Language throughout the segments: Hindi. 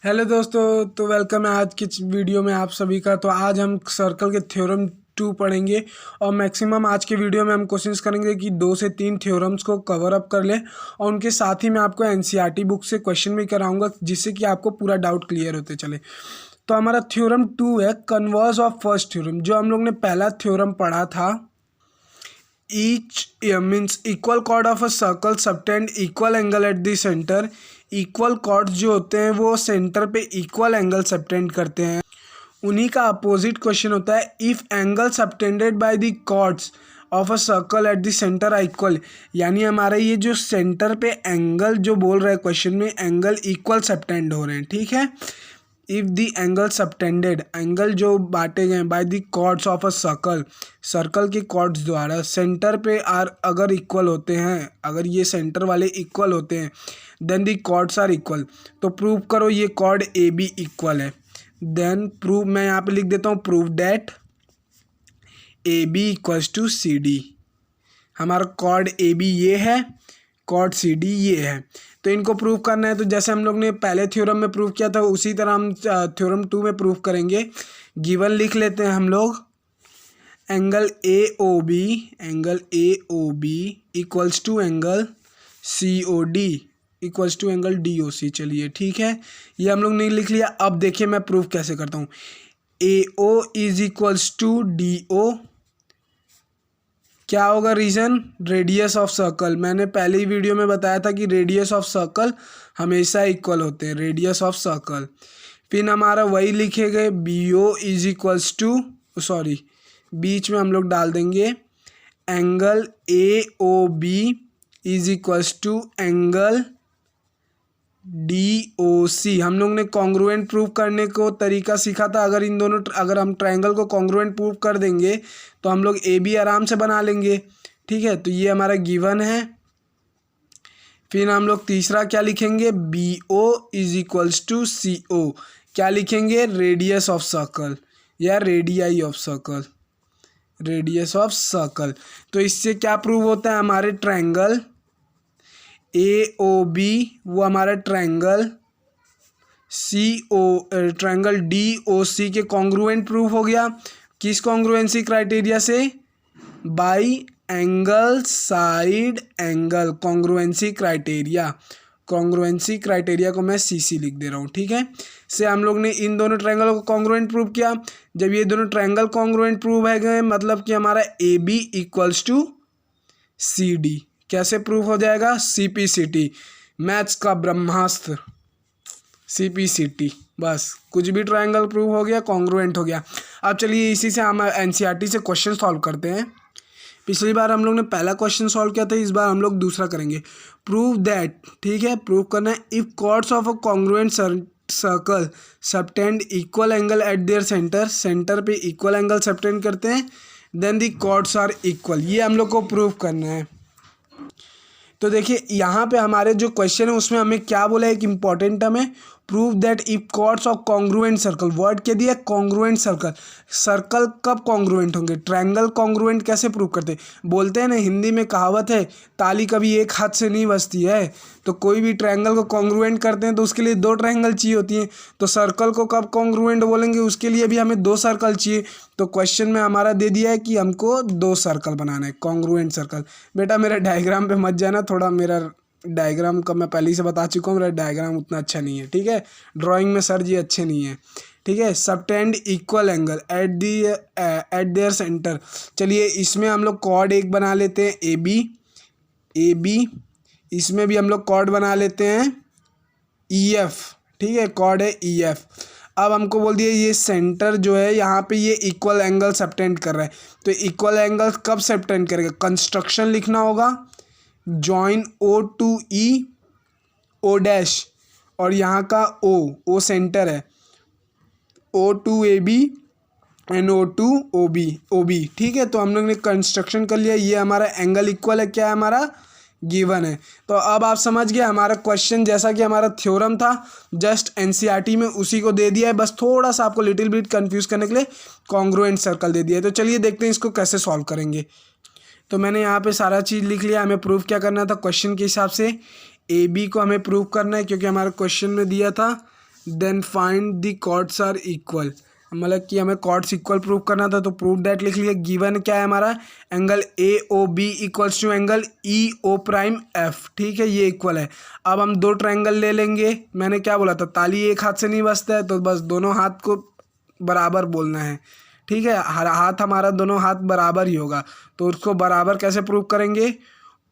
हेलो दोस्तों, तो वेलकम है आज की वीडियो में आप सभी का। तो आज हम सर्कल के थ्योरम 2 पढ़ेंगे और मैक्सिमम आज के वीडियो में हम कोशिश करेंगे कि 2 से 3 थ्योरम्स को कवर अप कर लें और उनके साथ ही मैं आपको एनसीईआरटी बुक से क्वेश्चन भी कराऊंगा जिससे कि आपको पूरा डाउट क्लियर होते चले। तो हमारा थ्योरम 2 है कन्वर्स ऑफ फर्स्ट थ्योरम। जो हम लोग ने पहला थ्योरम पढ़ा था, each means equal chord of a circle subtend equal angle at the centre. Equal chords जो होते हैं वो सेंटर पे इक्वल एंगल सबटेंड करते हैं। उन्हीं का अपोजिट क्वेश्चन होता है if angle subtended by the chords of a circle at the centre are equal. यानी हमारे ये जो सेंटर पे एंगल जो बोल रहा है क्वेश्चन में, एंगल इक्वल सबटेंड हो रहे हैं, ठीक है। If the angle subtended, angle जो बांटे गए by the chords of a circle, circle के कॉर्ड्स द्वारा सेंटर पे अगर इक्वल होते हैं, अगर ये सेंटर वाले इक्वल होते हैं, then the chords are equal. तो प्रूव करो ये कॉर्ड ए बी इक्वल है। देन प्रूव, मैं यहाँ पे लिख देता हूँ prove that A B equals to C D. हमारा कॉर्ड ए बी ये है, कॉर्ड सी डी ये है। तो इनको प्रूव करना है, तो जैसे हम लोग ने पहले थ्योरम में प्रूव किया था उसी तरह हम थ्योरम 2 में प्रूव करेंगे। गिवन लिख लेते हैं हम लोग, angle A O B equals to angle C O D equals to angle D O C. चलिए ठीक है, ये हम लोग ने लिख लिया। अब देखिए मैं प्रूव कैसे करता हूँ। A O is equals to D O, क्या होगा रीजन, रेडियस ऑफ सर्कल। मैंने पहले ही वीडियो में बताया था कि रेडियस ऑफ सर्कल हमेशा इक्वल होते हैं, रेडियस ऑफ सर्कल। फिर हमारा वही लिखे गए B O is equals to, sorry बीच में हम लोग डाल देंगे angle A O B is equals to angle D O C. हम लोग ने कॉन्ग्रुएंट प्रूव करने को तरीका सीखा था। अगर हम ट्रायंगल को कॉन्ग्रुएंट प्रूव कर देंगे तो हम लोग ए बी आराम से बना लेंगे, ठीक है। तो ये हमारा गिवन है। फिर हम लोग तीसरा क्या लिखेंगे, B O is equals to C O, क्या लिखेंगे, रेडियस ऑफ सर्कल या radii of circle, radius of circle. तो इससे क्या प्रूव होता है, हमारे ट्रायंगल ए ओ बी वो हमारा ट्रायंगल ट्रायंगल डी ओ सी के कॉन्ग्रुएंट प्रूफ हो गया। किस कॉन्ग्रुएंसी क्राइटेरिया से, by angle side angle congruency criteria. Congruency criteria को मैं सी लिख दे रहा हूँ, ठीक है। से हम लोग ने इन दोनों ट्रायंगल को कॉन्ग्रुएंट प्रूव किया। जब ये दोनों ट्रायंगल कॉन्ग्रुएंट प्रूव है गए, मतलब कि हमारा A B equals to C D. कैसे प्रूफ हो जाएगा, सीपीसीटी, मैथ्स का ब्रह्मास्त्र, सीपीसीटी। बस कुछ भी ट्रायंगल प्रूव हो गया, कॉन्ग्रुएंट हो गया। अब चलिए इसी से हम एनसीईआरटी से क्वेश्चन सॉल्व करते हैं। पिछली बार हम लोग ने पहला क्वेश्चन सॉल्व किया था, इस बार हम लोग दूसरा करेंगे। प्रूव दैट, ठीक है, प्रूव करना है if chords of a congruent circle subtend equal angle at their centre, centre पे इक्वल एंगल सबटेंड करते हैं, then the chords are equal. ये हम लोग को प्रूव करना है। तो देखिए यहाँ पे हमारे जो क्वेश्चन है उसमें हमें क्या बोला है, एक इंपॉर्टेंट हमें prove that if chords of congruent circle, word क्या दिया, कॉन्ग्रुएंट सर्कल। सर्कल कब कॉन्ग्रुएंट होंगे, ट्रायंगल कॉन्ग्रुएंट कैसे प्रूव करते, बोलते हैं ना हिंदी में कहावत है, ताली कभी एक हाथ से नहीं बजती है। तो कोई भी ट्रायंगल को कॉन्ग्रुएंट करते हैं तो उसके लिए 2 ट्रायंगल चाहिए होती हैं। तो सर्कल को कब कॉन्ग्रुएंट बोलेंगे, उसके लिए भी हमें 2 सर्कल चाहिए। तो क्वेश्चन में हमारा दे दिया है कि हमको 2 सर्कल बनाना है, कॉन्ग्रुएंट सर्कल। बेटा मेरा डायग्राम पे मत जाना, थोड़ा मेरा डायग्राम का मैं पहले ही से बता चुका हूँ, मेरा डायग्राम उतना अच्छा नहीं है, ठीक है। ड्राइंग में सर जी अच्छे नहीं है, ठीक है। Subtend equal angle at their centre. चलिए इसमें हम लोग कॉर्ड एक बना लेते हैं ए बी, इसमें भी हम लोग कॉर्ड बना लेते हैं ई एफ, ठीक है, कॉर्ड है ई एफ। अब हमको बोल दिया ये सेंटर जो है यहाँ पे ये इक्वल एंगल सबटेंड कर रहा है। तो इक्वल एंगल कब सबटेंड करेगा, कंस्ट्रक्शन लिखना होगा, join O to E O dash, और यहाँ का ओ सेंटर है, O to A B and O to O B, ठीक है। तो हम लोग ने कंस्ट्रक्शन कर लिया, ये हमारा एंगल इक्वल है, क्या है हमारा, गिवन है। तो अब आप समझ गए हमारा क्वेश्चन जैसा कि हमारा थ्योरम था, जस्ट एनसीईआरटी में उसी को दे दिया है, बस थोड़ा सा आपको लिटिल बिट कंफ्यूज करने के लिए कॉन्ग्रुएंट सर्कल दे दिया है। तो चलिए देखते हैं इसको कैसे सॉल्व करेंगे। तो मैंने यहाँ पे सारा चीज़ लिख लिया। हमें प्रूफ क्या करना था, क्वेश्चन के हिसाब से ए बी को हमें प्रूफ करना है, क्योंकि हमारे क्वेश्चन में दिया था then find the chords are equal, मतलब कि हमें कॉर्ड्स इक्वल प्रूव करना था, तो प्रूव दैट लिख लिया। गिवन क्या है हमारा, angle A O B equals to angle E O prime F, ठीक है, ये इक्वल है। अब हम दो ट्रायंगल ले लेंगे, मैंने क्या बोला था, ताली एक हाथ से नहीं बजता है, तो बस दोनों हाथ को बराबर बोलना है, ठीक है, हर हाथ हमारा दोनों हाथ बराबर ही होगा। तो उसको बराबर कैसे प्रूव करेंगे,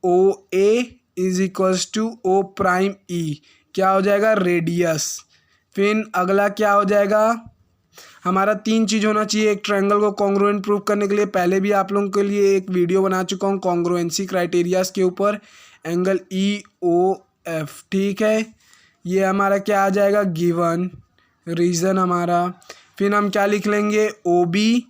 O A is equals to O prime E, क्या हो जाएगा, रेडियस। फिर अगला क्या हो जाएगा, हमारा तीन चीज़ होना चाहिए एक ट्रायंगल को कॉन्ग्रुएंट प्रूव करने के लिए। पहले भी आप लोगों के लिए एक वीडियो बना चुका हूँ कॉन्ग्रुएंसी क्राइटेरियाज के ऊपर, एंगल ई ओ एफ, ठीक है, ये हमारा क्या आ जाएगा, गिवन रीज़न हमारा। फिर हम क्या लिख लेंगे, O B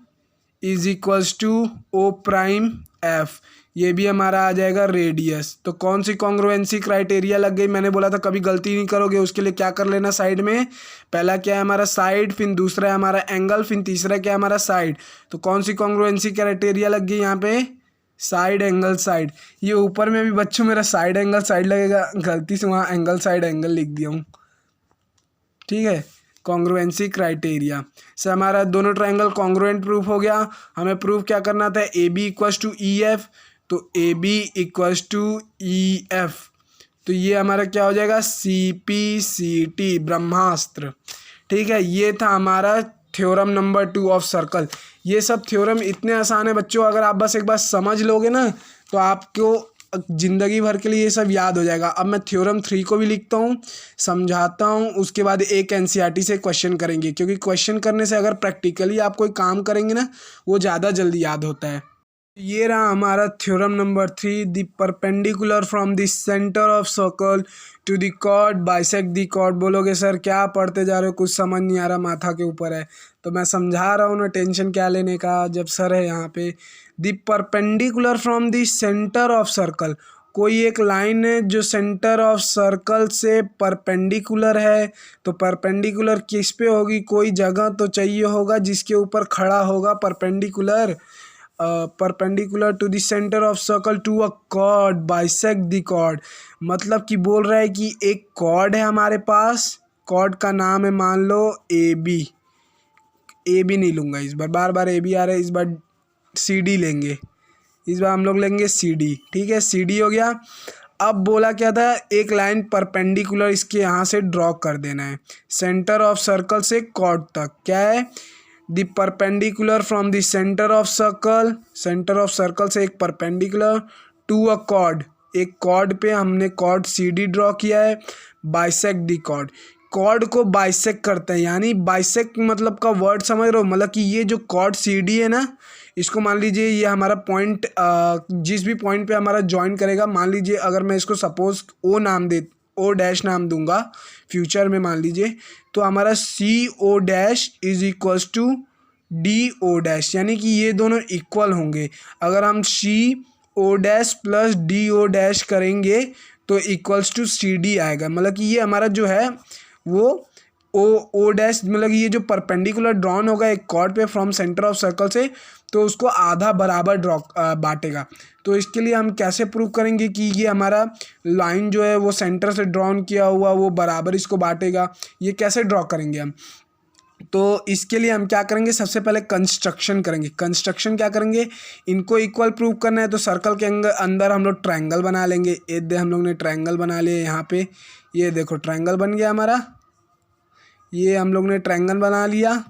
is equals to O prime F, ये भी हमारा आ जाएगा रेडियस। तो कौन सी कॉन्ग्रुएंसी क्राइटेरिया लग गई, मैंने बोला था कभी गलती नहीं करोगे, उसके लिए क्या कर लेना, साइड में पहला क्या है हमारा साइड, फिर दूसरा है हमारा एंगल, फिर तीसरा क्या है हमारा साइड। तो कौन सी कॉन्ग्रुएंसी क्राइटेरिया लग गई यहाँ पे, साइड एंगल साइड। ये ऊपर में भी बच्चों मेरा साइड एंगल साइड लगेगा, गलती से वहाँ एंगल साइड एंगल लिख दिया हूँ, ठीक है। कॉन्ग्रुएंसी क्राइटेरिया से हमारा दोनों ट्रायंगल कॉन्ग्रुएंट प्रूफ हो गया। हमें प्रूफ क्या करना था, A B equals to E F, तो A B equals to E F, तो ये हमारा क्या हो जाएगा, सी पी सी टी, ब्रह्मास्त्र, ठीक है। ये था हमारा थ्योरम नंबर 2 ऑफ सर्कल। ये सब थ्योरम इतने आसान है बच्चों, अगर आप बस एक बार समझ लोगे ना तो आपको ज़िंदगी भर के लिए ये सब याद हो जाएगा। अब मैं थ्योरम 3 को भी लिखता हूँ, समझाता हूँ, उसके बाद एक एनसीईआरटी से क्वेश्चन करेंगे, क्योंकि क्वेश्चन करने से अगर प्रैक्टिकली आप कोई काम करेंगे ना वो ज़्यादा जल्दी याद होता है। ये रहा हमारा theorem number 3, the perpendicular from the centre of circle to the chord bisect the chord. बोलोगे सर क्या पढ़ते जा रहे हो, कुछ समझ नहीं आ रहा, माथा के ऊपर है, तो मैं समझा रहा हूँ ना, टेंशन क्या लेने का, जब सर है यहाँ पे। The perpendicular from the centre of circle, कोई एक लाइन है जो सेंटर ऑफ सर्कल से परपेंडिकुलर है, तो परपेंडिकुलर किस पे होगी, कोई जगह तो चाहिए होगा जिसके ऊपर खड़ा होगा perpendicular, perpendicular to the centre of circle to a chord bisect the chord. मतलब कि बोल रहा है कि एक कॉर्ड है हमारे पास, कॉर्ड का नाम है मान लो ए बी, ए बी नहीं लूँगा इस बार, बार बार ए बी आ रहा है, इस बार सी डी लेंगे, इस बार हम लोग लेंगे सी डी, ठीक है, सी डी हो गया। अब बोला क्या था, एक लाइन परपेंडिकुलर इसके यहाँ से ड्रॉ कर देना है सेंटर ऑफ सर्कल से कॉर्ड तक, क्या है, the perpendicular from the centre of circle, centre of circle से एक परपेंडिकुलर टू अ कॉर्ड, एक कॉर्ड पे हमने कॉर्ड सी डी ड्रॉ किया है, बाइसेक्ट द कॉर्ड, कॉर्ड को बाइसेक्ट करते हैं, यानी बाइसेक्ट मतलब का वर्ड समझ रहे हो, मतलब कि ये जो कॉर्ड सी डी है ना, इसको मान लीजिए ये हमारा पॉइंट, जिस भी पॉइंट पे हमारा ज्वाइन करेगा, मान लीजिए अगर मैं इसको सपोज ओ नाम दे, ओ डैश नाम दूंगा फ्यूचर में मान लीजिए, तो हमारा C O dash is equals to D O dash, यानी कि ये दोनों इक्वल होंगे। अगर हम C O dash plus D O dash करेंगे तो इक्वल्स टू सी डी आएगा, मतलब कि ये हमारा जो है वो ओ डैश, मतलब कि ये जो परपेंडिकुलर ड्रॉन होगा एक कॉर्ड पे फ्रॉम सेंटर ऑफ सर्कल से, तो उसको आधा बराबर ड्रॉ बांटेगा। तो इसके लिए हम कैसे प्रूव करेंगे कि ये हमारा लाइन जो है वो सेंटर से ड्रॉन किया हुआ वो बराबर इसको बांटेगा, ये कैसे ड्रॉ करेंगे हम, तो इसके लिए हम क्या करेंगे, सबसे पहले कंस्ट्रक्शन करेंगे। कंस्ट्रक्शन क्या करेंगे, इनको इक्वल प्रूव करना है, तो सर्कल के अंदर हम लोग ट्रायंगल बना लेंगे। हम लोग ने ट्रायंगल बना लिया यहाँ पे, ये देखो ट्रायंगल बन गया हमारा, ये हम लोग ने ट्रायंगल बना लिया।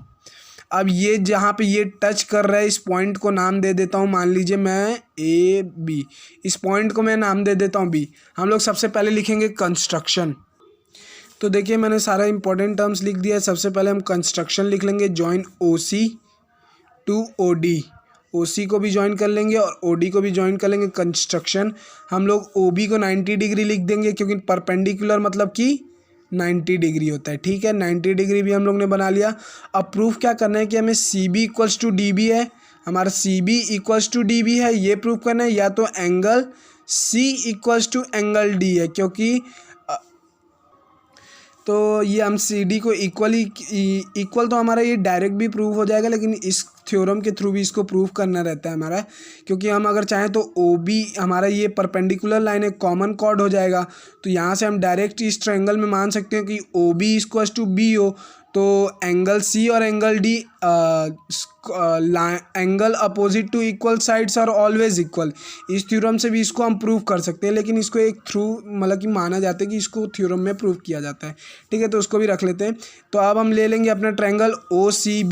अब ये जहाँ पे ये टच कर रहा है इस पॉइंट को नाम दे देता हूँ, मान लीजिए मैं ए बी, इस पॉइंट को मैं नाम दे देता हूँ बी। हम लोग सबसे पहले लिखेंगे कंस्ट्रक्शन, तो देखिए मैंने सारा इंपॉर्टेंट टर्म्स लिख दिया है। सबसे पहले हम कंस्ट्रक्शन लिख लेंगे, join O C to O D, O सी को भी ज्वाइन कर लेंगे और ओ डी को भी ज्वाइन कर लेंगे। कंस्ट्रक्शन हम लोग ओ बी को 90 डिग्री लिख देंगे, क्योंकि परपेंडिकुलर मतलब कि 90 डिग्री होता है, ठीक है, 90 डिग्री भी हम लोग ने बना लिया। अब प्रूफ क्या करना है कि हमें C B equals to D B है, हमारा C B equals to D B है, ये प्रूफ करना है, या तो angle C equals to angle D है, क्योंकि तो ये हम सी डी को इक्वल तो हमारा ये डायरेक्ट भी प्रूव हो जाएगा, लेकिन इस थ्योरम के थ्रू भी इसको प्रूव करना रहता है हमारा, क्योंकि हम अगर चाहें तो ओ बी हमारा ये परपेंडिकुलर लाइन एक कॉमन कॉर्ड हो जाएगा, तो यहाँ से हम डायरेक्ट इस ट्रायंगल में मान सकते हैं कि O B equals to B हो, तो एंगल सी और angle D angle opposite to equal sides are always equal. इस थ्योरम से भी इसको हम प्रूव कर सकते हैं, लेकिन इसको एक थ्रू मतलब कि माना जाता है कि इसको थ्योरम में प्रूव किया जाता है। ठीक है, तो उसको भी रख लेते हैं। तो अब हम ले लेंगे अपना triangle O C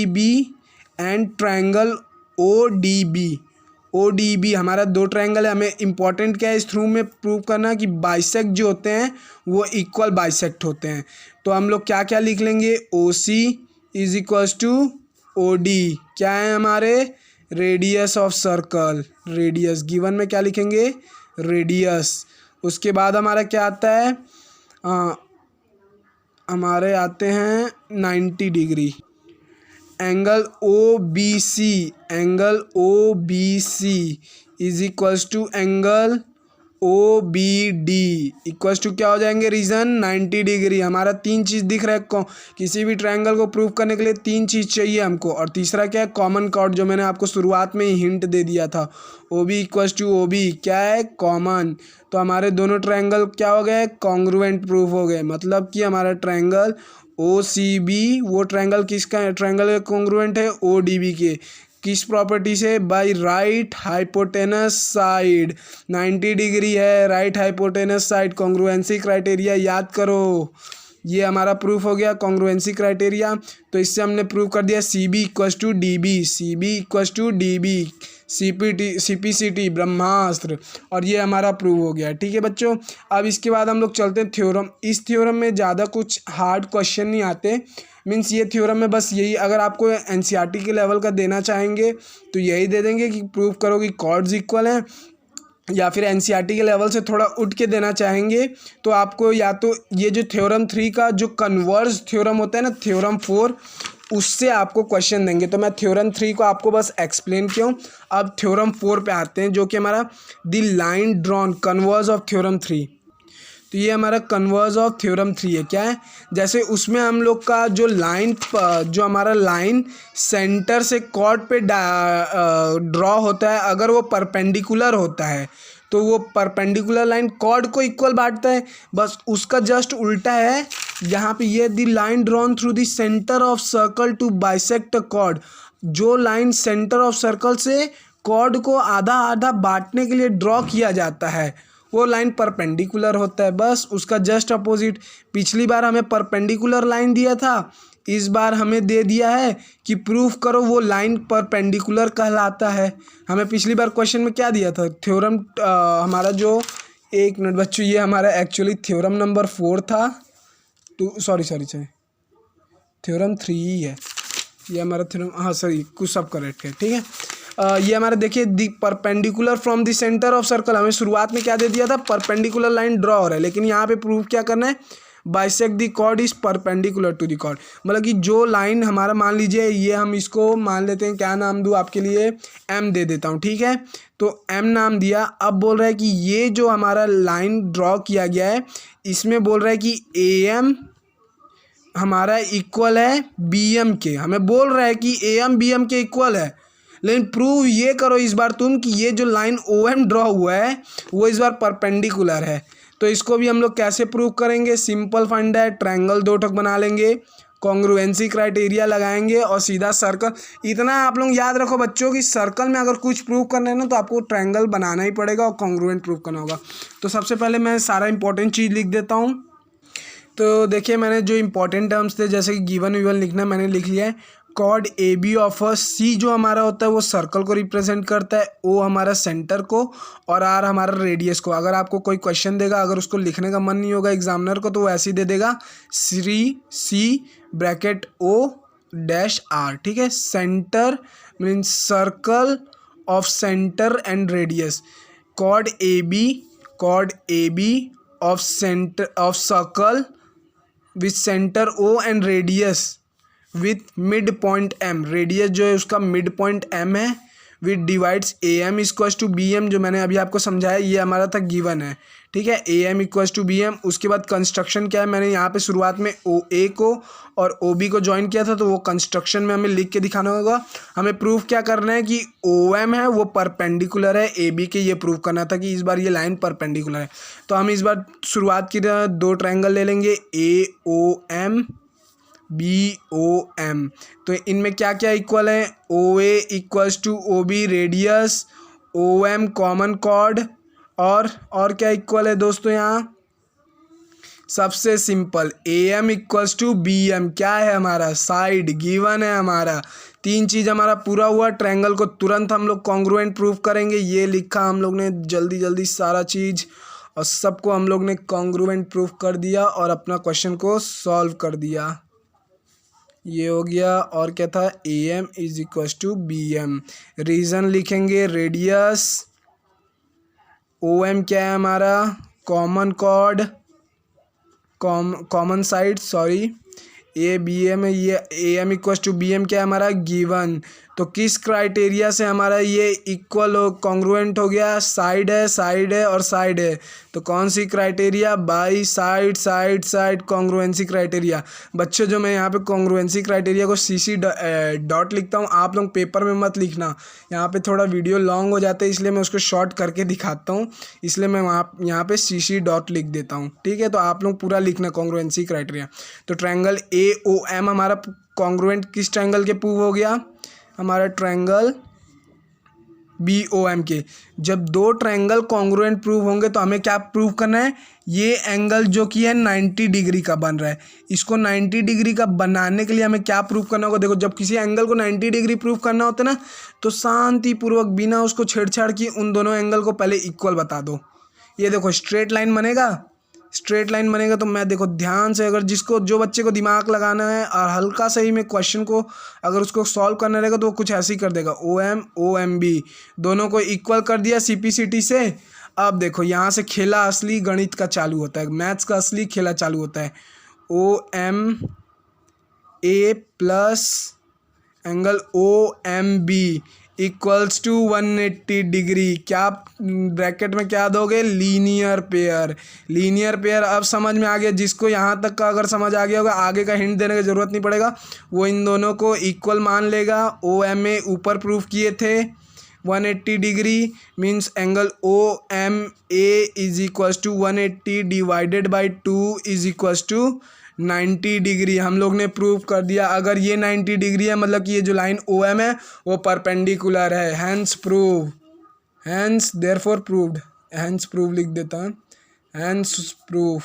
B and triangle O D B हमारा दो ट्रायंगल है। हमें इंपॉर्टेंट क्या है इस थ्रू में प्रूव करना कि बाइसेक्ट जो होते हैं वो इक्वल बाइसेक्ट होते हैं। तो हम लोग क्या क्या लिख लेंगे, O C is equals to O D, क्या है हमारे radius of circle, radius given में क्या लिखेंगे, रेडियस। उसके बाद हमारा क्या आता है, हमारे आते हैं 90 degree. Angle O B C is equals to angle O B D equals to क्या हो जाएंगे, रीजन 90 डिग्री। हमारा तीन चीज़ दिख रहा है, किसी भी ट्रायंगल को प्रूव करने के लिए तीन चीज़ चाहिए हमको। और तीसरा क्या है, कॉमन कॉर्ड, जो मैंने आपको शुरुआत में ही हिंट दे दिया था। O B equals to O B क्या है, कॉमन। तो हमारे दोनों ट्रायंगल क्या हो गए, कॉन्ग्रुएंट प्रूफ हो गए। मतलब कि हमारा ट्रायंगल ओ सी बी वो ट्रायंगल किसका ट्रायंगल कॉन्ग्रुएंट है, ओ डी बी के। किस प्रॉपर्टी से, by right hypotenuse side. 90 degree है, right hypotenuse side, congruency criteria याद करो। ये हमारा प्रूफ हो गया कॉन्ग्रुएंसी क्राइटेरिया। तो इससे हमने प्रूव कर दिया C B equals to D B, C B equals to D B, C P C T ब्रह्मास्त्र, और ये हमारा प्रूव हो गया। ठीक है बच्चों, अब इसके बाद हम लोग चलते हैं थ्योरम। इस थ्योरम में ज़्यादा कुछ हार्ड क्वेश्चन नहीं आते, मीन्स ये थ्योरम में बस यही, अगर आपको एनसीईआरटी के लेवल का देना चाहेंगे तो यही दे देंगे कि प्रूव करो कि कॉर्ड्स इक्वल हैं, या फिर एनसीईआरटी के लेवल से थोड़ा उठ के देना चाहेंगे तो आपको या तो ये जो थ्योरम 3 का जो कन्वर्स थ्योरम होता है ना, थ्योरम 4, उससे आपको क्वेश्चन देंगे। तो मैं थ्योरम 3 को आपको बस एक्सप्लेन किया हूँ। अब थ्योरम 4 पे आते हैं, जो कि हमारा the line drawn converse of theorem 3। तो ये हमारा कन्वर्स ऑफ थ्योरम 3 है। क्या है, जैसे उसमें हम लोग का जो लाइन, जो हमारा लाइन सेंटर से कॉर्ड पे ड्रॉ होता है, अगर वो परपेंडिकुलर होता है तो वो परपेंडिकुलर लाइन कॉर्ड को इक्वल बांटता है। बस उसका जस्ट उल्टा है यहाँ पे, ये the line drawn through the centre of circle to bisect chord. जो लाइन सेंटर ऑफ सर्कल से कॉर्ड को आधा आधा बांटने के लिए ड्रॉ किया जाता है, वो लाइन परपेंडिकुलर होता है। बस उसका जस्ट अपोजिट। पिछली बार हमें परपेंडिकुलर लाइन दिया था, इस बार हमें दे दिया है कि प्रूफ करो वो लाइन परपेंडिकुलर कहलाता है। हमें पिछली बार क्वेश्चन में क्या दिया था, थ्योरम हमारा जो, एक मिनट बच्चों, ये हमारा एक्चुअली थ्योरम नंबर 4 था, सॉरी थ्योरम 3 ही है ये हमारा थ्योरम, हाँ सॉरी कुछ सब करेक्ट है। ठीक है, ये हमारा देखिए the perpendicular from the centre of circle, हमें शुरुआत में क्या दे दिया था, परपेंडिकुलर लाइन ड्रॉ हो रहा है, लेकिन यहाँ पे प्रूफ क्या करना है, bisect the chord is perpendicular to the chord. मतलब कि जो लाइन हमारा, मान लीजिए ये हम इसको मान लेते हैं, क्या नाम दूँ आपके लिए, एम दे देता हूँ। ठीक है, तो एम नाम दिया। अब बोल रहा है कि ये जो हमारा लाइन ड्रॉ किया गया है, इसमें बोल रहा है कि ए एम हमारा इक्वल है बी एम के। हमें बोल रहा है कि ए एम बी एम के इक्वल है, लेकिन प्रूव ये करो इस बार तुम कि ये जो लाइन ओ एम ड्रॉ हुआ है वो इस बार परपेंडिकुलर है। तो इसको भी हम लोग कैसे प्रूव करेंगे, सिंपल फंड है, ट्रायंगल दो ठोक बना लेंगे, कॉन्ग्रुएंसी क्राइटेरिया लगाएंगे और सीधा सर्कल। इतना आप लोग याद रखो बच्चों कि सर्कल में अगर कुछ प्रूव करना है ना तो आपको ट्रायंगल बनाना ही पड़ेगा और कॉन्ग्रुएंट प्रूव करना होगा। तो सबसे पहले मैं सारा इंपॉर्टेंट चीज़ लिख देता हूँ। तो देखिए मैंने जो इंपॉर्टेंट टर्म्स थे, जैसे कि गिवन विवन लिखना मैंने लिख लिया है। Chord A B of a C जो हमारा होता है वो सर्कल को रिप्रेजेंट करता है, ओ हमारा सेंटर को, और आर हमारा रेडियस को। अगर आपको कोई क्वेश्चन देगा, अगर उसको लिखने का मन नहीं होगा एग्जामिनर को, तो वो ऐसे ही दे देगा C bracket O dash R. ठीक है, centre means circle of centre and radius. Chord A B of centre of circle with centre O and radius with mid point M. Radius जो है उसका मिड पॉइंट एम है, with divides A M equals to B M, जो मैंने अभी आपको समझाया, ये हमारा था गिवन है। ठीक है, A M equals to B M. उसके बाद कंस्ट्रक्शन क्या है, मैंने यहाँ पे शुरुआत में ओ ए को और ओ बी को ज्वाइन किया था, तो वो कंस्ट्रक्शन में हमें लिख के दिखाना होगा। हमें प्रूफ क्या करना है कि ओ एम है वो परपेंडिकुलर है ए बी के, ये प्रूफ करना था कि इस बार ये लाइन परपेंडिकुलर है। तो हम इस बार शुरुआत की दो ट्रायंगल ले लेंगे, A O M B O M. तो इनमें क्या क्या इक्वल है, O A equals to O B radius, O M common chord, और क्या इक्वल है दोस्तों यहाँ, सबसे simple A M equals to B M. क्या है हमारा, साइड गिवन है हमारा। तीन चीज़ हमारा पूरा हुआ। ट्रायंगल को तुरंत हम लोग कॉन्ग्रुएंट प्रूफ करेंगे, ये लिखा हम लोग ने जल्दी जल्दी सारा चीज़, और सबको हम लोग ने कॉन्ग्रुएंट प्रूफ कर दिया और अपना क्वेश्चन को सॉल्व कर दिया। ये हो गया। और क्या था, A M is equals to B M. Reason लिखेंगे, रेडियस, ओ एम क्या है हमारा, common chord, common side, sorry, A B M है, ये A M equals to B M क्या है हमारा, गिवन। तो किस क्राइटेरिया से हमारा ये इक्वल कॉन्ग्रुएंट हो गया, साइड है और साइड है। तो कौन सी criteria, by side side side congruency criteria. बच्चों जो मैं यहाँ पे कॉन्ग्रुएंसी क्राइटेरिया को सीसी डॉट लिखता हूँ, आप लोग पेपर में मत लिखना, यहाँ पे थोड़ा वीडियो लॉन्ग हो जाता है, इसलिए मैं उसको शॉर्ट करके दिखाता हूँ, इसलिए मैं यहाँ पे सीसी डॉट लिख देता हूँ। ठीक है, तो आप लोग पूरा लिखना कॉन्ग्रुएंसी क्राइटेरिया। तो ट्रायंगल ए ओ एम हमारा कॉन्ग्रुएंट किस ट्रायंगल के प्रूव हो गया, हमारा ट्रायंगल बी ओ एम के। जब दो ट्रायंगल कॉन्ग्रुएंट प्रूव होंगे तो हमें क्या प्रूव करना है, ये एंगल जो कि है 90 डिग्री का बन रहा है, इसको 90 डिग्री का बनाने के लिए हमें क्या प्रूव करना होगा। देखो, जब किसी एंगल को 90 डिग्री प्रूव करना होता है ना, तो शांतिपूर्वक बिना उसको छेड़छाड़ किए उन दोनों एंगल को पहले इक्वल बता दो। ये देखो स्ट्रेट लाइन बनेगा, स्ट्रेट लाइन बनेगा। तो मैं देखो ध्यान से, अगर जिसको जो बच्चे को दिमाग लगाना है और हल्का सा ही में क्वेश्चन को अगर उसको सॉल्व करना रहेगा तो वो कुछ ऐसे ही कर देगा, ओ एम बी दोनों को इक्वल कर दिया सीपीसीटी से। अब देखो यहाँ से खेला असली गणित का चालू होता है, मैथ्स का असली खेला चालू होता है। O M A plus angle O M B equals to 180 degree. क्या ब्रैकेट में क्या दोगे, लीनियर पेयर। लीनियर पेयर अब समझ में आ गया, जिसको यहाँ तक का अगर समझ आ गया होगा, आगे का हिंट देने की ज़रूरत नहीं पड़ेगा, वो इन दोनों को इक्वल मान लेगा। ओ एम ए ऊपर प्रूफ किए थे 180 degree, means angle O M A is equals to 180 divided by 2 is equals to 90 degree. हम लोग ने प्रूव कर दिया। अगर ये 90 डिग्री है मतलब कि ये जो लाइन ओ एम है वो परपेंडिकुलर है, hence prove, hence therefore proved, hence prove लिख देता हूँ, हैंस प्रूफ।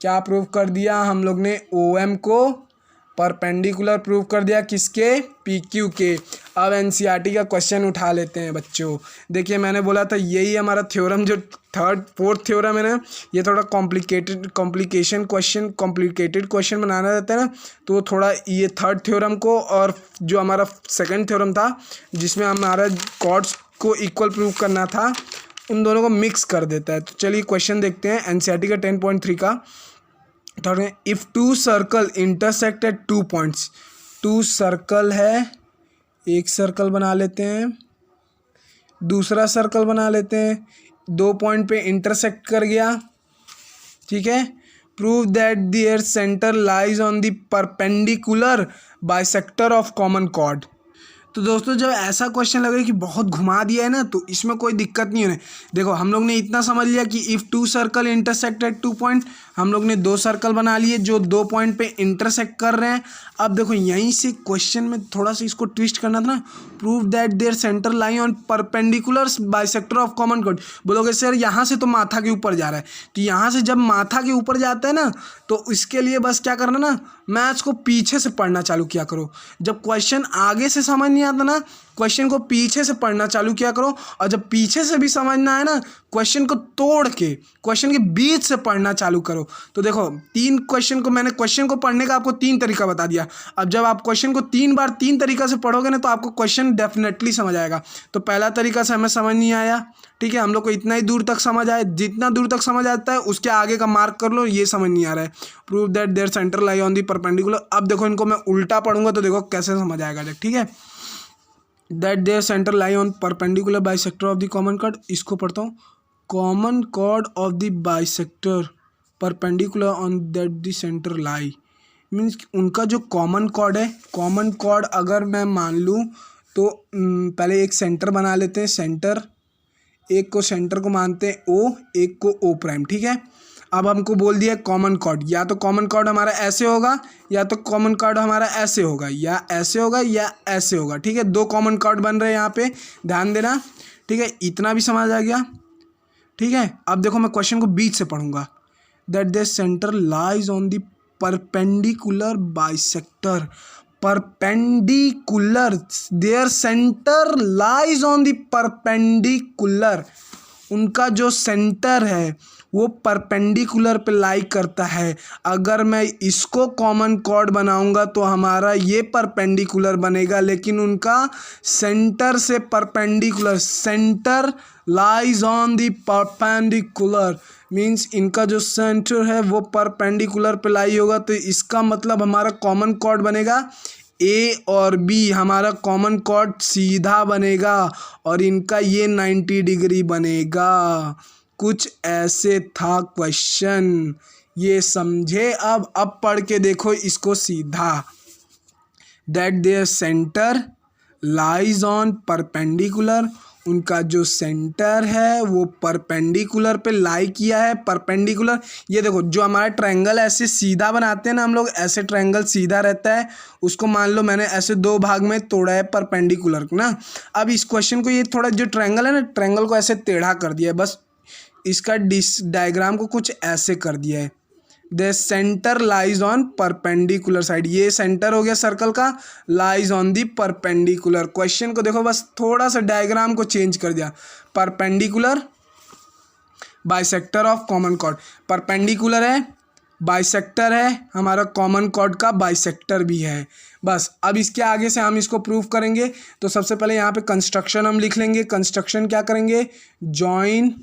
क्या प्रूव कर दिया हम लोग ने, ओ एम को परपेंडिकुलर प्रूव कर दिया, किसके, पी क्यू के। अब एनसीईआरटी का क्वेश्चन उठा लेते हैं बच्चों। देखिए मैंने बोला था यही हमारा थ्योरम, जो फोर्थ थ्योरम है ना, ये थोड़ा कॉम्प्लिकेटेड क्वेश्चन बनाना रहता है ना, तो वो थोड़ा ये थर्ड थ्योरम को और जो हमारा सेकंड थ्योरम था जिसमें हमारा कॉर्ड्स को इक्वल प्रूव करना था, उन दोनों को मिक्स कर देता है। तो चलिए क्वेश्चन देखते हैं एनसीईआरटी का 10.3 का। थर्ड में, if two circle intersect at 2 points. 2 circle है, एक सर्कल बना लेते हैं, दूसरा सर्कल बना लेते हैं, 2 पॉइंट पे इंटरसेक्ट कर गया, ठीक है। Prove that their centre lies on the perpendicular bisector of common chord. तो दोस्तों जब ऐसा क्वेश्चन लगे कि बहुत घुमा दिया है ना, तो इसमें कोई दिक्कत नहीं है। देखो हम लोग ने इतना समझ लिया कि if 2 circle intersect at 2 point, हम लोग ने 2 सर्कल बना लिए जो 2 पॉइंट पे इंटरसेक्ट कर रहे हैं। अब देखो यहीं से क्वेश्चन में थोड़ा सा इसको ट्विस्ट करना था ना, prove that their centre lie on perpendicular bisector of common chord. बोलोगे सर यहाँ से तो माथा के ऊपर जा रहा है, तो यहाँ से जब माथा के ऊपर जाता है ना, तो इसके लिए बस क्या करना ना, मैथ्स को पीछे से पढ़ना चालू किया करो। जब क्वेश्चन आगे से समझ नहीं आता ना, क्वेश्चन को पीछे से पढ़ना चालू किया करो, और जब पीछे से भी समझना है ना, क्वेश्चन को तोड़ के क्वेश्चन के बीच से पढ़ना चालू करो। तो देखो 3 क्वेश्चन को मैंने क्वेश्चन को पढ़ने का आपको 3 तरीका बता दिया। अब जब आप क्वेश्चन को 3 बार 3 तरीका से पढ़ोगे ना, तो आपको क्वेश्चन डेफिनेटली समझ आएगा। तो पहला तरीका से हमें समझ नहीं आया, ठीक है, हम लोग को इतना ही दूर तक समझ आए, जितना दूर तक समझ आता है उसके आगे का मार्क कर लो, ये समझ नहीं आ रहा है। Prove that their centre lie on the perpendicular. अब देखो इनको मैं उल्टा पढ़ूंगा तो देखो कैसे समझ आएगा, ठीक है। That their centre lie on perpendicular bisector of the common chord, इसको पढ़ता हूँ, common chord of the bisector perpendicular on that the centre lie. Means उनका जो कॉमन कॉर्ड है, कॉमन कॉर्ड अगर मैं मान लूँ तो पहले एक सेंटर बना लेते हैं। सेंटर, एक को सेंटर को मानते हैं ओ, एक को ओ प्राइम, ठीक है। अब हमको बोल दिया कॉमन कॉर्ड, या तो कॉमन कॉर्ड हमारा ऐसे होगा, या तो कॉमन कॉर्ड हमारा ऐसे होगा, या ऐसे होगा, या ऐसे होगा, ठीक है। दो कॉमन कॉर्ड बन रहे हैं यहाँ पे, ध्यान देना, ठीक है। इतना भी समझ आ गया, ठीक है। अब देखो मैं क्वेश्चन को बीच से पढ़ूंगा। That the centre lies on the perpendicular bisector, perpendicular, their centre lies on the perpendicular, उनका जो सेंटर है वो परपेंडिकुलर पे लाई करता है। अगर मैं इसको कॉमन कॉर्ड बनाऊंगा तो हमारा ये परपेंडिकुलर बनेगा, लेकिन उनका सेंटर से perpendicular, centre lies on the perpendicular, means इनका जो सेंटर है वो परपेंडिकुलर पे लाई होगा। तो इसका मतलब हमारा कॉमन कॉर्ड बनेगा ए और बी, हमारा कॉमन कॉर्ड सीधा बनेगा और इनका ये 90 डिग्री बनेगा। कुछ ऐसे था क्वेश्चन, ये समझे। अब पढ़ के देखो इसको सीधा। That their centre lies on perpendicular, उनका जो सेंटर है वो परपेंडिकुलर पे लाई किया है। परपेंडिकुलर, ये देखो जो हमारा ट्रायंगल ऐसे सीधा बनाते हैं ना हम लोग, ऐसे ट्रायंगल सीधा रहता है, उसको मान लो मैंने ऐसे दो भाग में तोड़ा है परपेंडिकुलर ना। अब इस क्वेश्चन को, ये थोड़ा जो ट्रायंगल है ना, ट्रायंगल को ऐसे टेढ़ा कर दिया है, बस इसका डायग्राम को कुछ ऐसे कर दिया है। The centre lies on perpendicular side, ये सेंटर हो गया सर्कल का, lies on the perpendicular. Question को देखो, बस थोड़ा सा डायग्राम को चेंज कर दिया। Perpendicular bisector of common cord, perpendicular है, बाइसेक्टर है, हमारा कॉमन कॉर्ड का बाइसेक्टर भी है। बस अब इसके आगे से हम इसको प्रूव करेंगे। तो सबसे पहले यहाँ पे कंस्ट्रक्शन हम लिख लेंगे। कंस्ट्रक्शन क्या करेंगे, join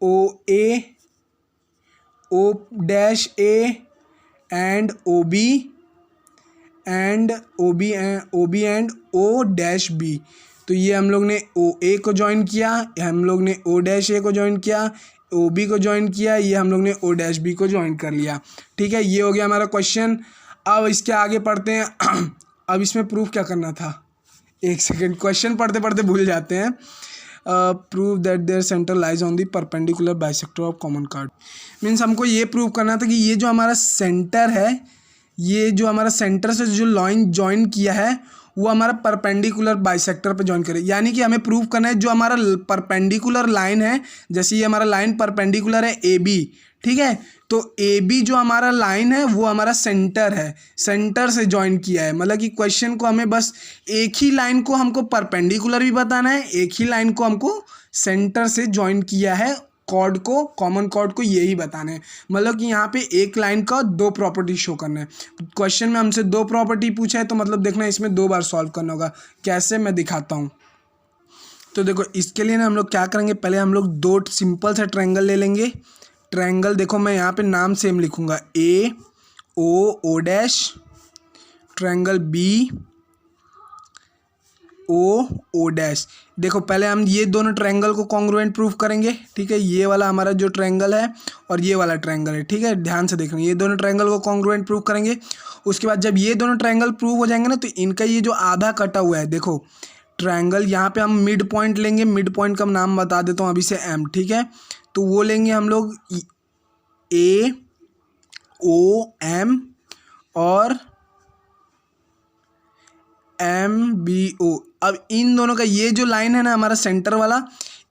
O A, O dash A and O B and O B and O dash B. तो ये हम लोग ने ओ ए को ज्वाइन किया, हम लोग ने ओ डैश ए को ज्वाइन किया, ओ बी को ज्वाइन किया, ये हम लोग ने ओ डैश बी को ज्वाइन कर लिया, ठीक है। ये हो गया हमारा क्वेश्चन। अब इसके आगे पढ़ते हैं। अब इसमें प्रूफ क्या करना था, एक सेकेंड, क्वेश्चन पढ़ते पढ़ते भूल जाते हैं। Prove that their centre lies on the perpendicular bisector of common chord. Means हमको ये प्रूव करना था कि ये जो हमारा सेंटर है, ये जो हमारा सेंटर से जो लाइन ज्वाइन किया है वो हमारा परपेंडिकुलर बाइसेक्टर पे ज्वाइन करे। यानी कि हमें प्रूव करना है जो हमारा परपेंडिकुलर लाइन है, जैसे ये हमारा लाइन परपेंडिकुलर है ए बी, ठीक है। तो ए बी जो हमारा लाइन है वो हमारा सेंटर है, सेंटर से ज्वाइन किया है। मतलब कि क्वेश्चन को हमें बस एक ही लाइन को हमको परपेंडिकुलर भी बताना है, एक ही लाइन को हमको सेंटर से ज्वाइन किया है, कॉर्ड को, कॉमन कॉर्ड को यही बताना है। मतलब कि यहाँ पे एक लाइन का दो प्रॉपर्टी शो करना है। क्वेश्चन में हमसे दो प्रॉपर्टी पूछा है, तो मतलब देखना इसमें दो बार सॉल्व करना होगा। कैसे, मैं दिखाता हूँ। तो देखो इसके लिए ना हम लोग क्या करेंगे, पहले हम लोग दो सिंपल से ट्रायंगल ले लेंगे। ट्रायंगल देखो मैं यहाँ पे नाम सेम लिखूँगा, A O dash, triangle B O dash. देखो पहले हम ये दोनों ट्रायंगल को कॉन्ग्रुएंट प्रूफ करेंगे, ठीक है। ये वाला हमारा जो ट्रायंगल है और ये वाला ट्रायंगल है, ठीक है, ध्यान से देखना। ये दोनों ट्रायंगल को कॉन्ग्रुएंट प्रूफ करेंगे। उसके बाद जब ये दोनों ट्रायंगल प्रूव हो जाएंगे ना, तो इनका ये जो आधा कटा हुआ है, देखो ट्रायंगल, यहाँ पे हम मिड पॉइंट लेंगे। मिड पॉइंट का नाम बता देता हूँ अभी से, एम, ठीक है। तो वो लेंगे हम लोग ए ओ एम और एम बी ओ। अब इन दोनों का ये जो लाइन है ना हमारा सेंटर वाला,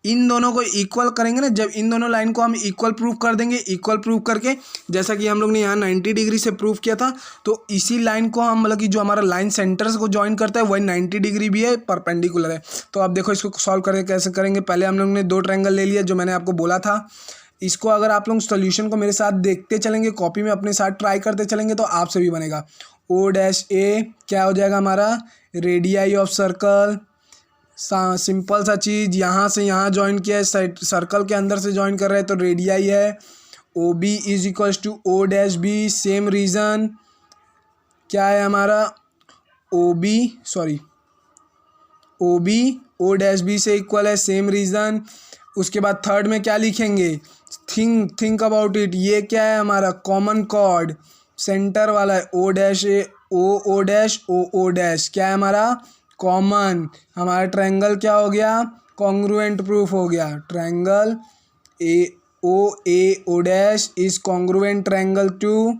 इन दोनों को इक्वल करेंगे ना। जब इन दोनों लाइन को हम इक्वल प्रूफ कर देंगे, इक्वल प्रूफ करके जैसा कि हम लोग ने यहाँ 90 डिग्री से प्रूफ किया था, तो इसी लाइन को हम, मतलब कि जो हमारा लाइन सेंटर को ज्वाइन करता है वही 90 डिग्री भी है, परपेंडिकुलर है। तो अब देखो इसको सॉल्व करके कैसे करेंगे। पहले हम लोग ने दो ट्रायंगल ले लिया जो मैंने आपको बोला था। इसको अगर आप लोग सोल्यूशन को मेरे साथ देखते चलेंगे, कॉपी में अपने साथ ट्राई करते चलेंगे, तो आपसे भी बनेगा। ओ डैश ए क्या हो जाएगा हमारा, रेडियाई ऑफ सर्कल। सिंपल सा चीज़, यहाँ से यहाँ ज्वाइन किया है, सर्कल के अंदर से ज्वाइन कर रहे हैं तो रेडियाई है। O B is equals to O dash B, same reason क्या है हमारा, O B O dash B से इक्वल है, सेम रीज़न। उसके बाद थर्ड में क्या लिखेंगे, थिंक अबाउट इट, ये क्या है हमारा कॉमन कॉर्ड, सेंटर वाला है O dash O dash O dash, क्या है हमारा कॉमन। हमारा ट्रायंगल क्या हो गया, कॉन्ग्रुएंट प्रूफ हो गया। Triangle O dash is congruent triangle to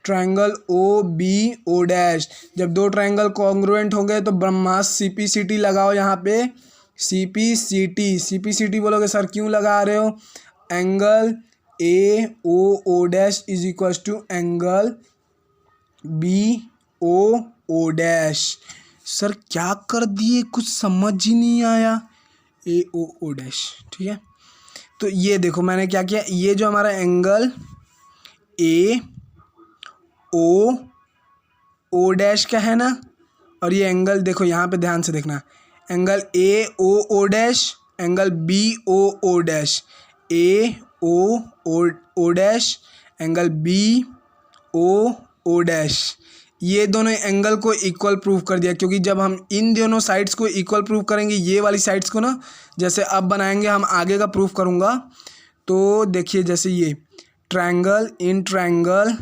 triangle O B O dash. जब दो ट्रायंगल कॉन्ग्रुएंट हो गए तो ब्रह्मास्त्र CPCT लगाओ यहाँ पे, CPCT बोलोगे सर क्यों लगा रहे हो, angle O dash is equal to angle BO dash. Sir क्या कर दिए, कुछ समझ ही नहीं आया, AO डैश, ठीक है। तो ये देखो मैंने क्या किया, ये जो हमारा एंगल AO डैश का है ना, और ये एंगल देखो यहाँ पे ध्यान से देखना, angle AO dash, angle BO dash, AO dash, angle BO dash, ये दोनों एंगल को इक्वल प्रूव कर दिया। क्योंकि जब हम इन दोनों साइड्स को इक्वल प्रूव करेंगे, ये वाली साइड्स को ना, जैसे अब बनाएंगे हम आगे का प्रूफ करूँगा, तो देखिए जैसे ये ट्रायंगल इन ट्रायंगल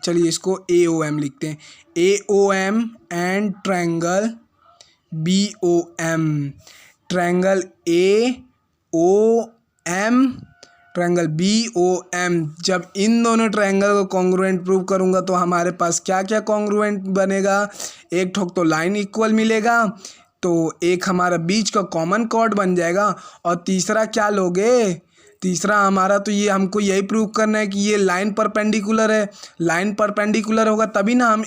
चलिए इसको AOM लिखते हैं, AOM and triangle BOM, triangle AOM triangle BOM। जब इन दोनों ट्रायंगल को कॉन्ग्रुएंट प्रूव करूंगा तो हमारे पास क्या क्या कॉन्ग्रुएंट बनेगा, एक ठोक तो लाइन इक्वल मिलेगा, तो एक हमारा बीच का कॉमन कॉर्ड बन जाएगा, और तीसरा क्या लोगे, तीसरा हमारा तो ये हमको यही प्रूव करना है कि ये लाइन परपेंडिकुलर है। लाइन परपेंडिकुलर होगा तभी ना हम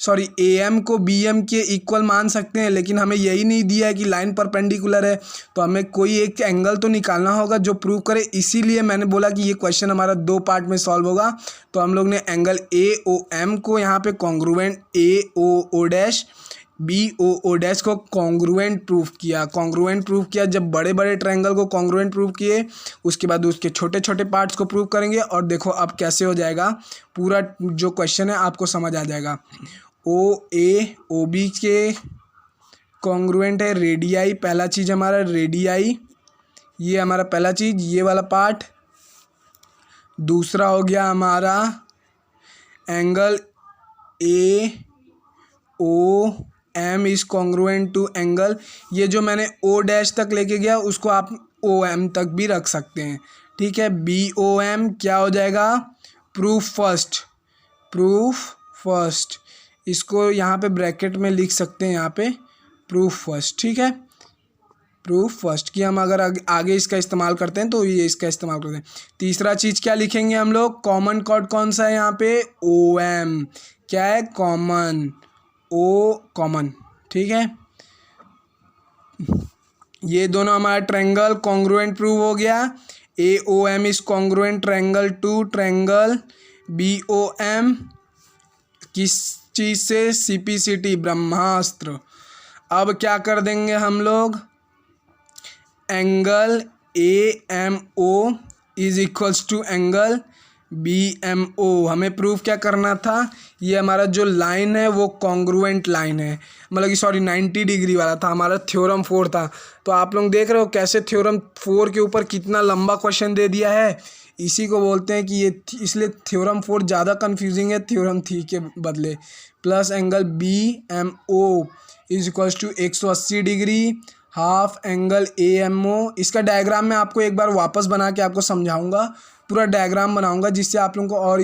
AM को BM के इक्वल मान सकते हैं, लेकिन हमें यही नहीं दिया है कि लाइन परपेंडिकुलर है, तो हमें कोई एक एंगल तो निकालना होगा जो प्रूव करे। इसीलिए मैंने बोला कि ये क्वेश्चन हमारा दो पार्ट में सॉल्व होगा। तो हम लोग ने एंगल AOM को यहाँ पे congruent AO dash BO dash को कॉन्ग्रुएंट प्रूफ किया। जब बड़े बड़े ट्रायंगल को कॉन्ग्रुएंट प्रूफ किए, उसके बाद उसके छोटे छोटे पार्ट्स को प्रूव करेंगे, और देखो अब कैसे हो जाएगा, पूरा जो क्वेश्चन है आपको समझ आ जाएगा। OB के कॉन्ग्रुएंट है रेडियाई, पहला चीज़ हमारा रेडियाई, ये हमारा पहला चीज़, ये वाला पार्ट। दूसरा हो गया हमारा angle AOM is congruent to angle, ये जो मैंने O डैश तक लेके गया उसको आप OM तक भी रख सकते हैं, ठीक है। BOM क्या हो जाएगा, प्रूफ फर्स्ट, इसको यहाँ पे ब्रैकेट में लिख सकते हैं, यहाँ पे प्रूफ फर्स्ट, ठीक है। प्रूफ फर्स्ट कि हम अगर आगे इसका इस्तेमाल करते हैं तो ये इसका इस्तेमाल करते हैं। तीसरा चीज़ क्या लिखेंगे हम लोग, कॉमन कॉर्ड कौन सा है यहाँ पे, OM, क्या है कॉमन, कॉमन, ठीक है। ये दोनों हमारा ट्रायंगल कॉन्ग्रुएंट प्रूव हो गया। AOM is congruent triangle to triangle BOM, किस चीज़ से, CPCT ब्रह्मास्त्र। अब क्या कर देंगे हम लोग, angle AMO is equals to angle BMO। हमें प्रूफ क्या करना था, ये हमारा जो लाइन है वो कॉन्ग्रुएंट लाइन है, मतलब कि 90 डिग्री वाला था, हमारा थ्योरम 4 था। तो आप लोग देख रहे हो कैसे थ्योरम 4 के ऊपर कितना लंबा क्वेश्चन दे दिया है। इसी को बोलते हैं कि ये इसलिए थ्योरम 4 ज़्यादा कंफ्यूजिंग है थ्योरम 3 के बदले। Plus angle BMO is equals to 180 degree half angle AMO। इसका डायग्राम मैं आपको एक बार वापस बना के आपको समझाऊंगा, पूरा डायग्राम बनाऊंगा जिससे आप लोगों को और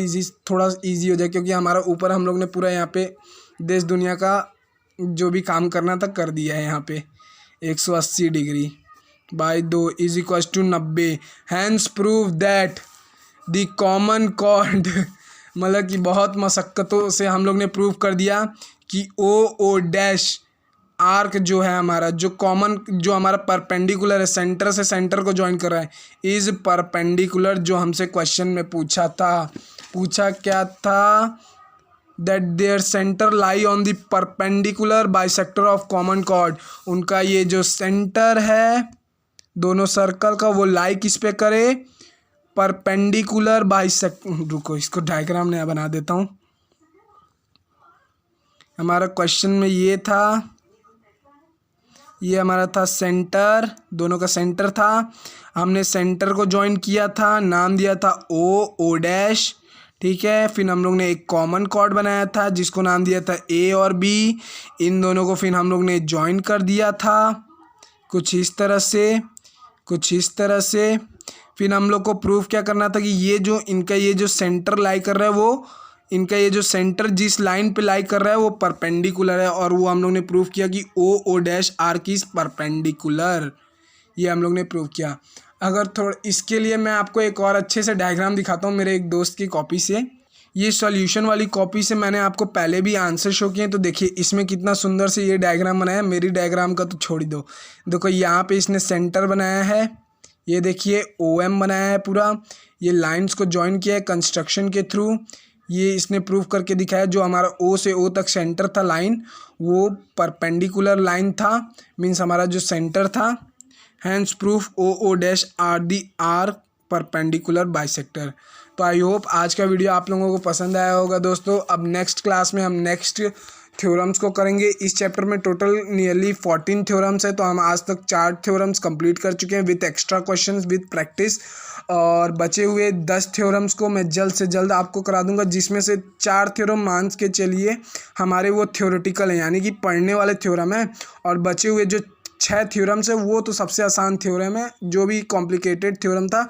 थोड़ा ईजी हो जाए, क्योंकि हमारा ऊपर हम लोग ने पूरा यहाँ पे देश दुनिया का जो भी काम करना था कर दिया है। यहाँ पे 180 degree by 2 is equal to 90। Hence prove that the common chord मतलब कि बहुत मशक्क़तों से हम लोग ने प्रूव कर दिया कि O डैश आर्क जो है हमारा, जो कॉमन, जो हमारा परपेंडिकुलर है, सेंटर से सेंटर को ज्वाइन कर रहा है, इज परपेंडिकुलर, जो हमसे क्वेश्चन में पूछा क्या था, that their centre lie on the perpendicular bisector of common chord. उनका ये जो सेंटर है दोनों सर्कल का वो लाई किस पे करे, परपेंडिकुलर बाइसेक्टर। रुको इसको डायग्राम नया बना देता हूँ। हमारा क्वेश्चन में ये था, ये हमारा था सेंटर, दोनों का सेंटर था। हमने सेंटर को ज्वाइन किया था, नाम दिया था ओ डैश, ठीक है। फिर हम लोग ने एक कॉमन कॉर्ड बनाया था जिसको नाम दिया था ए और बी। इन दोनों को फिर हम लोग ने ज्वाइन कर दिया था कुछ इस तरह से, कुछ इस तरह से। फिर हम लोग को प्रूफ क्या करना था कि ये जो इनका ये जो सेंटर लाई कर रहा है वो, इनका ये जो सेंटर जिस लाइन पे लाई कर रहा है वो परपेंडिकुलर है, और वो हम लोग ने प्रूफ किया कि O dash arc is perpendicular. ये हम लोग ने प्रूव किया। अगर थोड़ा इसके लिए मैं आपको एक और अच्छे से डायग्राम दिखाता हूँ मेरे एक दोस्त की कॉपी से। ये सॉल्यूशन वाली कॉपी से मैंने आपको पहले भी आंसर शो किए, तो देखिए इसमें कितना सुंदर से ये डायग्राम बनाया है। मेरी डायग्राम का तो छोड़ ही दो। देखो यहाँ पे इसने सेंटर बनाया है, ये देखिए OM बनाया है पूरा, ये लाइंस को ज्वाइन किया है कंस्ट्रक्शन के थ्रू। ये इसने प्रूफ करके दिखाया जो हमारा O से O तक सेंटर था लाइन, वो परपेंडिकुलर लाइन था, मीन्स हमारा जो सेंटर था। Hence proof O dash R the R perpendicular bisector. तो आई होप आज का वीडियो आप लोगों को पसंद आया होगा दोस्तों। अब नेक्स्ट क्लास में हम नेक्स्ट थ्योरम्स को करेंगे। इस चैप्टर में टोटल नियरली 14 थ्योरम्स है, तो हम आज तक 4 थ्योरम्स कंप्लीट कर चुके हैं with extra questions with practice, और बचे हुए 10 थ्योरम्स को मैं जल्द से जल्द आपको करा दूंगा, जिसमें से 4 थ्योरम मान के चलिए हमारे वो थ्योरेटिकल हैं, यानी कि पढ़ने वाले थ्योरम है, और बचे हुए जो 6 थ्योरम्स है वो तो सबसे आसान थ्योरम है। जो भी कॉम्प्लिकेटेड थ्योरम था,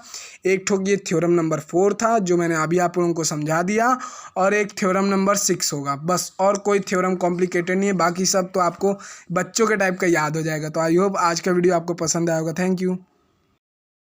एक ठोक ये थ्योरम नंबर 4 था जो मैंने अभी आप लोगों को समझा दिया, और एक थ्योरम नंबर 6 होगा बस, और कोई थ्योरम कॉम्प्लिकेटेड नहीं है। बाकी सब तो आपको बच्चों के टाइप का याद हो जाएगा। तो आई होप आज का वीडियो आपको पसंद आया होगा। Thank you.